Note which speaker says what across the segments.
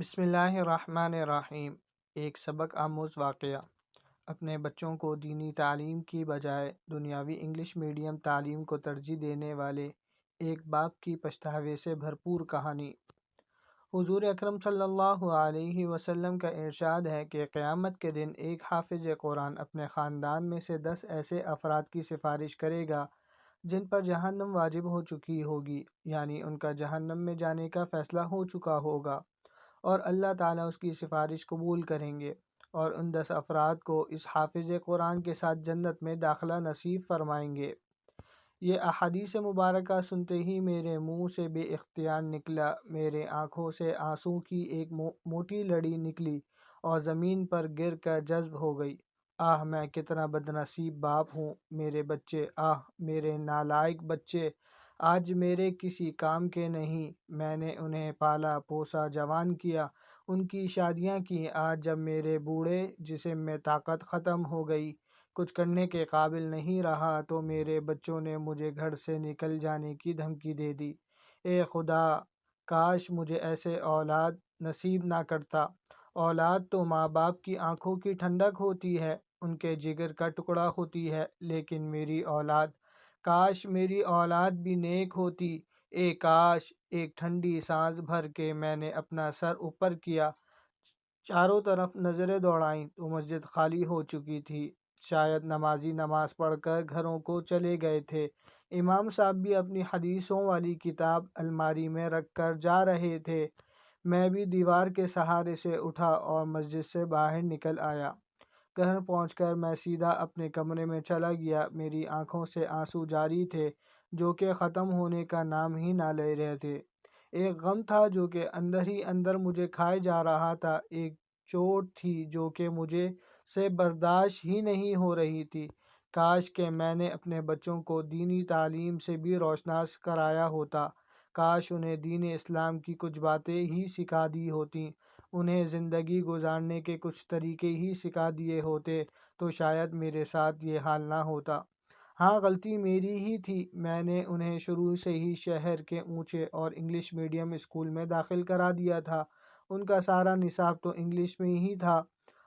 Speaker 1: بسم اللہ الرحمن الرحیم۔ ایک سبق آموز واقعہ۔ اپنے بچوں کو دینی تعلیم کی بجائے دنیاوی انگلش میڈیم تعلیم کو ترجیح دینے والے ایک باپ کی پچھتاوے سے بھرپور کہانی۔ حضور اکرم صلی اللہ علیہ وسلم کا ارشاد ہے کہ قیامت کے دن ایک حافظ قرآن اپنے خاندان میں سے 10 ایسے افراد کی سفارش کرے گا جن پر جہنم واجب ہو چکی ہوگی، یعنی ان کا جہنم میں جانے کا فیصلہ ہو چکا ہوگا، اور اللہ تعالیٰ اس کی سفارش قبول کریں گے اور ان 10 افراد کو اس حافظ قرآن کے ساتھ جنت میں داخلہ نصیب فرمائیں گے۔ یہ احادیث مبارکہ سنتے ہی میرے منہ سے بے اختیار نکلا، میرے آنکھوں سے آنسوں کی ایک موٹی لڑی نکلی اور زمین پر گر کر جذب ہو گئی۔ آہ میں کتنا بدنصیب باپ ہوں! میرے بچے، آہ میرے نالائق بچے آج میرے کسی کام کے نہیں۔ میں نے انہیں پالا پوسا، جوان کیا، ان کی شادیاں کی۔ آج جب میرے بوڑھے جسم میں طاقت ختم ہو گئی، کچھ کرنے کے قابل نہیں رہا، تو میرے بچوں نے مجھے گھر سے نکل جانے کی دھمکی دے دی۔ اے خدا، کاش مجھے ایسے اولاد نصیب نہ کرتا۔ اولاد تو ماں باپ کی آنکھوں کی ٹھنڈک ہوتی ہے، ان کے جگر کا ٹکڑا ہوتی ہے، لیکن میری اولاد، کاش میری اولاد بھی نیک ہوتی۔ اے کاش! ایک ٹھنڈی سانس بھر کے میں نے اپنا سر اوپر کیا، چاروں طرف نظریں دوڑائیں تو مسجد خالی ہو چکی تھی۔ شاید نمازی نماز پڑھ کر گھروں کو چلے گئے تھے۔ امام صاحب بھی اپنی حدیثوں والی کتاب الماری میں رکھ کر جا رہے تھے۔ میں بھی دیوار کے سہارے سے اٹھا اور مسجد سے باہر نکل آیا۔ گھر پہنچ کر میں سیدھا اپنے کمرے میں چلا گیا۔ میری آنکھوں سے آنسو جاری تھے جو کہ ختم ہونے کا نام ہی نہ لے رہے تھے۔ ایک غم تھا جو کہ اندر ہی اندر مجھے کھائے جا رہا تھا، ایک چوٹ تھی جو کہ مجھے سے برداشت ہی نہیں ہو رہی تھی۔ کاش کہ میں نے اپنے بچوں کو دینی تعلیم سے بھی روشناس کرایا ہوتا، کاش انہیں دین اسلام کی کچھ باتیں ہی سکھا دی ہوتیں، انہیں زندگی گزارنے کے کچھ طریقے ہی سکھا دیے ہوتے تو شاید میرے ساتھ یہ حال نہ ہوتا۔ ہاں، غلطی میری ہی تھی، میں نے انہیں شروع سے ہی شہر کے اونچے اور انگلش میڈیم اسکول میں داخل کرا دیا تھا۔ ان کا سارا نصاب تو انگلش میں ہی تھا،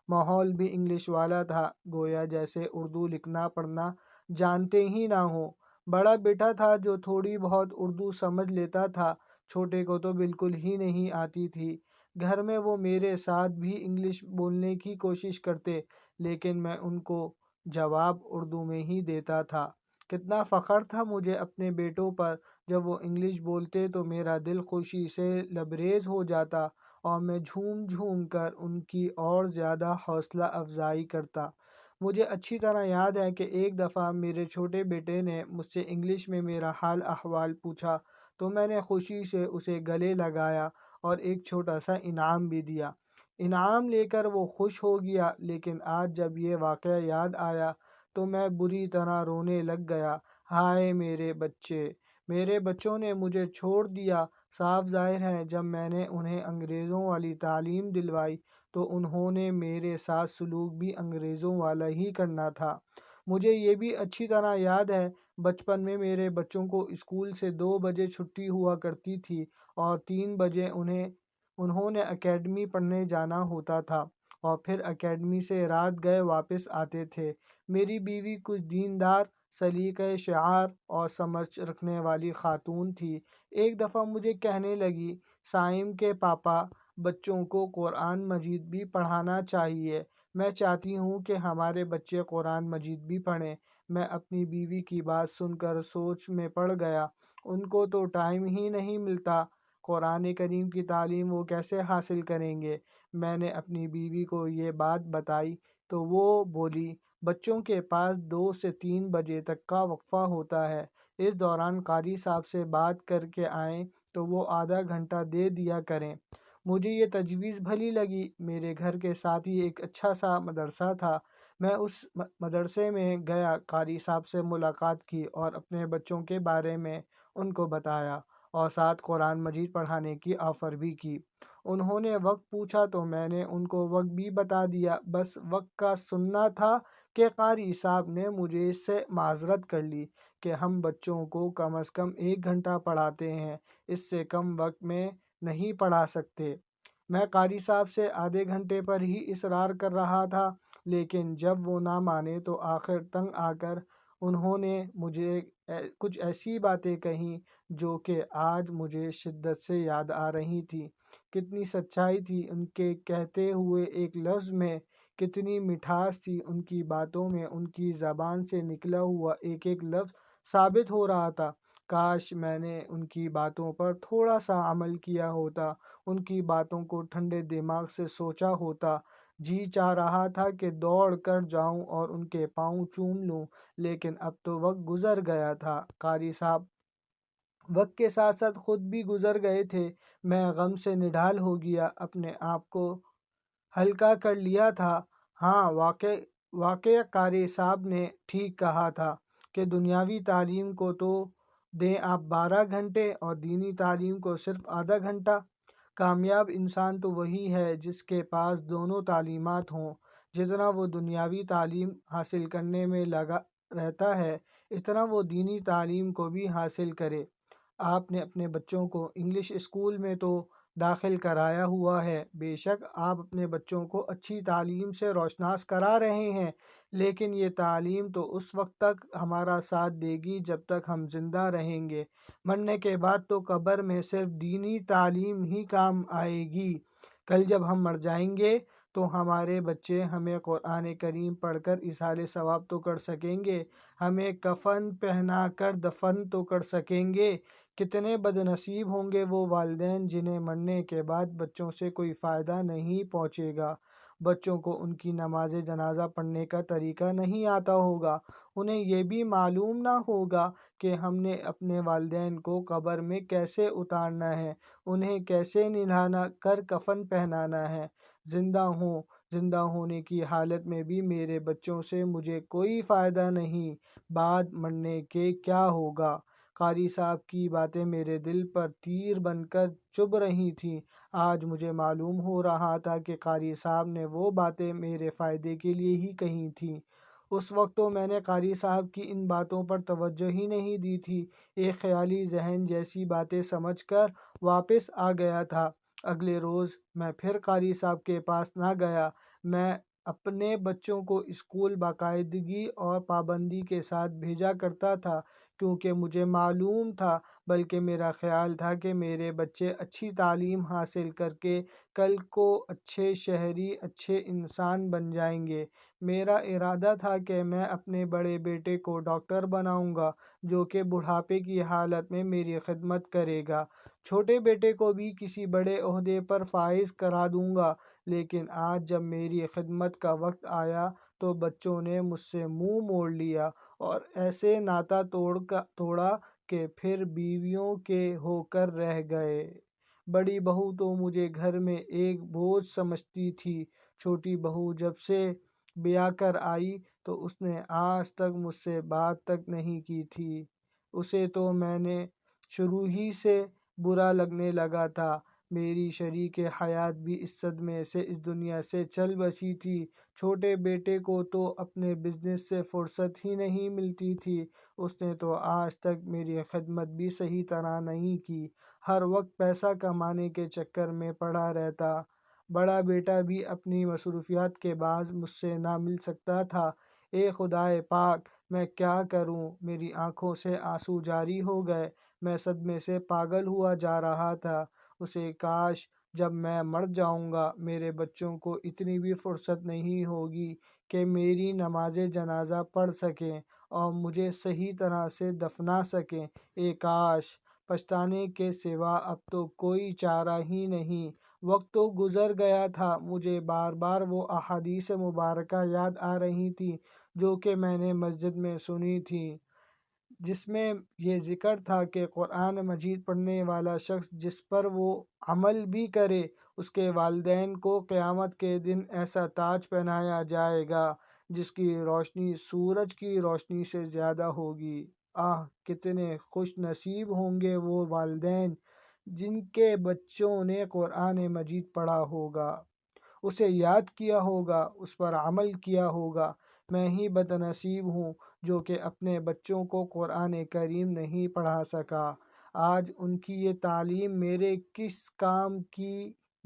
Speaker 1: ماحول بھی انگلش والا تھا، گویا جیسے اردو لکھنا پڑھنا جانتے ہی نہ ہوں۔ بڑا بیٹا تھا جو تھوڑی بہت اردو سمجھ لیتا تھا، چھوٹے کو تو بالکل ہی نہیں آتی تھی۔ گھر میں وہ میرے ساتھ بھی انگلش بولنے کی کوشش کرتے، لیکن میں ان کو جواب اردو میں ہی دیتا تھا۔ کتنا فخر تھا مجھے اپنے بیٹوں پر، جب وہ انگلش بولتے تو میرا دل خوشی سے لبریز ہو جاتا اور میں جھوم جھوم کر ان کی اور زیادہ حوصلہ افزائی کرتا۔ مجھے اچھی طرح یاد ہے کہ ایک دفعہ میرے چھوٹے بیٹے نے مجھ سے انگلش میں میرا حال احوال پوچھا تو میں نے خوشی سے اسے گلے لگایا اور ایک چھوٹا سا انعام بھی دیا۔ انعام لے کر وہ خوش ہو گیا، لیکن آج جب یہ واقعہ یاد آیا تو میں بری طرح رونے لگ گیا۔ ہائے میرے بچے! میرے بچوں نے مجھے چھوڑ دیا۔ صاف ظاہر ہے جب میں نے انہیں انگریزوں والی تعلیم دلوائی تو انہوں نے میرے ساتھ سلوک بھی انگریزوں والا ہی کرنا تھا۔ مجھے یہ بھی اچھی طرح یاد ہے، بچپن میں میرے بچوں کو اسکول سے 2 بجے چھٹی ہوا کرتی تھی اور 3 بجے انہوں نے اکیڈمی پڑھنے جانا ہوتا تھا اور پھر اکیڈمی سے رات گئے واپس آتے تھے۔ میری بیوی کچھ دیندار، سلیقہ شعار اور سمجھ رکھنے والی خاتون تھی۔ ایک دفعہ مجھے کہنے لگی، "سائم کے پاپا، بچوں کو قرآن مجید بھی پڑھانا چاہیے۔ میں چاہتی ہوں کہ ہمارے بچے قرآن مجید بھی پڑھیں۔" میں اپنی بیوی کی بات سن کر سوچ میں پڑ گیا۔ ان کو تو ٹائم ہی نہیں ملتا، قرآن کریم کی تعلیم وہ کیسے حاصل کریں گے؟ میں نے اپنی بیوی کو یہ بات بتائی تو وہ بولی، "بچوں کے پاس 2 سے 3 بجے تک کا وقفہ ہوتا ہے، اس دوران قاری صاحب سے بات کر کے آئیں تو وہ آدھا گھنٹہ دے دیا کریں۔" مجھے یہ تجویز بھلی لگی۔ میرے گھر کے ساتھ ہی ایک اچھا سا مدرسہ تھا، میں اس مدرسے میں گیا، قاری صاحب سے ملاقات کی اور اپنے بچوں کے بارے میں ان کو بتایا اور ساتھ قرآن مجید پڑھانے کی آفر بھی کی۔ انہوں نے وقت پوچھا تو میں نے ان کو وقت بھی بتا دیا، بس وقت کا سننا تھا کہ قاری صاحب نے مجھے سے معذرت کر لی کہ ہم بچوں کو کم از کم 1 گھنٹہ پڑھاتے ہیں، اس سے کم وقت میں نہیں پڑھا سکتے۔ میں قاری صاحب سے آدھے گھنٹے پر ہی اصرار کر رہا تھا، لیکن جب وہ نہ مانے تو آخر تنگ آ کر انہوں نے مجھے کچھ ایسی باتیں کہیں جو کہ آج مجھے شدت سے یاد آ رہی تھی۔ کتنی سچائی تھی ان کے کہتے ہوئے ایک لفظ میں، کتنی مٹھاس تھی ان کی باتوں میں، ان کی زبان سے نکلا ہوا ایک ایک لفظ ثابت ہو رہا تھا۔ کاش میں نے ان کی باتوں پر تھوڑا سا عمل کیا ہوتا، ان کی باتوں کو ٹھنڈے دماغ سے سوچا ہوتا۔ جی چاہ رہا تھا کہ دوڑ کر جاؤں اور ان کے پاؤں چوم لوں، لیکن اب تو وقت گزر گیا تھا۔ قاری صاحب وقت کے ساتھ ساتھ خود بھی گزر گئے تھے۔ میں غم سے نڈھال ہو گیا، اپنے آپ کو ہلکا کر لیا تھا۔ ہاں، واقع قاری صاحب نے ٹھیک کہا تھا کہ دنیاوی تعلیم کو تو دیں آپ 12 گھنٹے اور دینی تعلیم کو صرف آدھا گھنٹہ۔ کامیاب انسان تو وہی ہے جس کے پاس دونوں تعلیمات ہوں۔ جتنا وہ دنیاوی تعلیم حاصل کرنے میں لگا رہتا ہے، اتنا وہ دینی تعلیم کو بھی حاصل کرے۔ آپ نے اپنے بچوں کو انگلش اسکول میں تو داخل کرایا ہوا ہے، بے شک آپ اپنے بچوں کو اچھی تعلیم سے روشناس کرا رہے ہیں، لیکن یہ تعلیم تو اس وقت تک ہمارا ساتھ دے گی جب تک ہم زندہ رہیں گے۔ مرنے کے بعد تو قبر میں صرف دینی تعلیم ہی کام آئے گی۔ کل جب ہم مر جائیں گے تو ہمارے بچے ہمیں قرآن کریم پڑھ کر ایصال ثواب تو کر سکیں گے، ہمیں کفن پہنا کر دفن تو کر سکیں گے۔ کتنے بد نصیب ہوں گے وہ والدین جنہیں مرنے کے بعد بچوں سے کوئی فائدہ نہیں پہنچے گا۔ بچوں کو ان کی نماز جنازہ پڑھنے کا طریقہ نہیں آتا ہوگا، انہیں یہ بھی معلوم نہ ہوگا کہ ہم نے اپنے والدین کو قبر میں کیسے اتارنا ہے، انہیں کیسے نہلا کر کفن پہنانا ہے۔ زندہ ہونے کی حالت میں بھی میرے بچوں سے مجھے کوئی فائدہ نہیں، بعد مرنے کے کیا ہوگا؟ قاری صاحب کی باتیں میرے دل پر تیر بن کر چبھ رہی تھیں۔ آج مجھے معلوم ہو رہا تھا کہ قاری صاحب نے وہ باتیں میرے فائدے کے لیے ہی کہی تھیں۔ اس وقت تو میں نے قاری صاحب کی ان باتوں پر توجہ ہی نہیں دی تھی، ایک خیالی ذہن جیسی باتیں سمجھ کر واپس آ گیا تھا۔ اگلے روز میں پھر قاری صاحب کے پاس نہ گیا۔ میں اپنے بچوں کو اسکول باقاعدگی اور پابندی کے ساتھ بھیجا کرتا تھا، کیونکہ مجھے معلوم تھا، بلکہ میرا خیال تھا کہ میرے بچے اچھی تعلیم حاصل کر کے کل کو اچھے شہری، اچھے انسان بن جائیں گے۔ میرا ارادہ تھا کہ میں اپنے بڑے بیٹے کو ڈاکٹر بناؤں گا، جو کہ بڑھاپے کی حالت میں میری خدمت کرے گا۔ چھوٹے بیٹے کو بھی کسی بڑے عہدے پر فائز کرا دوں گا، لیکن آج جب میری خدمت کا وقت آیا تو بچوں نے مجھ سے منہ موڑ لیا اور ایسے ناتا توڑا کہ پھر بیویوں کے ہو کر رہ گئے۔ بڑی بہو تو مجھے گھر میں ایک بوجھ سمجھتی تھی۔ چھوٹی بہو جب سے بیاہ کر آئی تو اس نے آج تک مجھ سے بات تک نہیں کی تھی۔ اسے تو میں نے شروع ہی سے برا لگنے لگا تھا۔ میری شریک حیات بھی اس صدمے سے اس دنیا سے چل بسی تھی۔ چھوٹے بیٹے کو تو اپنے بزنس سے فرصت ہی نہیں ملتی تھی، اس نے تو آج تک میری خدمت بھی صحیح طرح نہیں کی، ہر وقت پیسہ کمانے کے چکر میں پڑا رہتا۔ بڑا بیٹا بھی اپنی مصروفیات کے باعث مجھ سے نہ مل سکتا تھا۔ اے خدائے پاک، میں کیا کروں؟ میری آنکھوں سے آنسو جاری ہو گئے، میں صدمے سے پاگل ہوا جا رہا تھا۔ اسے کاش جب میں مر جاؤں گا میرے بچوں کو اتنی بھی فرصت نہیں ہوگی کہ میری نماز جنازہ پڑھ سکیں اور مجھے صحیح طرح سے دفنا سکیں۔ اے کاش! پچھتانے کے سوا اب تو کوئی چارہ ہی نہیں۔ وقت تو گزر گیا تھا، مجھے بار بار وہ احادیث مبارکہ یاد آ رہی تھیں جو کہ میں نے مسجد میں سنی تھیں، جس میں یہ ذکر تھا کہ قرآن مجید پڑھنے والا شخص جس پر وہ عمل بھی کرے، اس کے والدین کو قیامت کے دن ایسا تاج پہنایا جائے گا جس کی روشنی سورج کی روشنی سے زیادہ ہوگی۔ آہ! کتنے خوش نصیب ہوں گے وہ والدین جن کے بچوں نے قرآن مجید پڑھا ہوگا، اسے یاد کیا ہوگا، اس پر عمل کیا ہوگا۔ میں ہی بد نصیب ہوں جو کہ اپنے بچوں کو قرآن کریم نہیں پڑھا سکا۔ آج ان کی یہ تعلیم میرے کس کام کی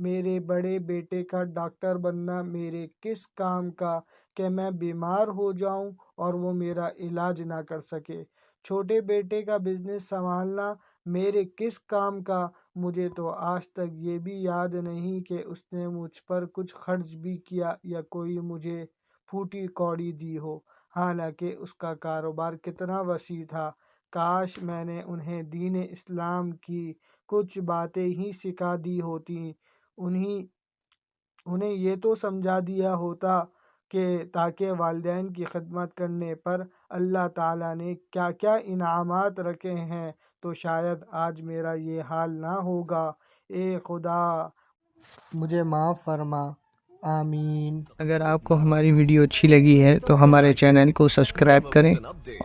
Speaker 1: میرے بڑے بیٹے کا ڈاکٹر بننا میرے کس کام کا کہ میں بیمار ہو جاؤں اور وہ میرا علاج نہ کر سکے؟ چھوٹے بیٹے کا بزنس سنبھالنا میرے کس کام کا؟ مجھے تو آج تک یہ بھی یاد نہیں کہ اس نے مجھ پر کچھ خرچ بھی کیا یا کوئی مجھے پھوٹی کوڑی دی ہو، حالانکہ اس کا کاروبار کتنا وسیع تھا۔ کاش میں نے انہیں دین اسلام کی کچھ باتیں ہی سکھا دی ہوتی، انہیں یہ تو سمجھا دیا ہوتا کہ تاکہ والدین کی خدمت کرنے پر اللہ تعالیٰ نے کیا کیا انعامات رکھے ہیں، تو شاید آج میرا یہ حال نہ ہوگا۔ اے خدا مجھے معاف فرما، آمین۔ اگر آپ کو ہماری ویڈیو اچھی لگی ہے تو ہمارے چینل کو سبسکرائب کریں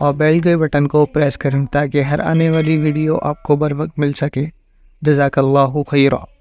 Speaker 1: اور بیل کے بٹن کو پریس کریں تاکہ ہر آنے والی ویڈیو آپ کو بر وقت مل سکے۔ جزاک اللہ خیرہ۔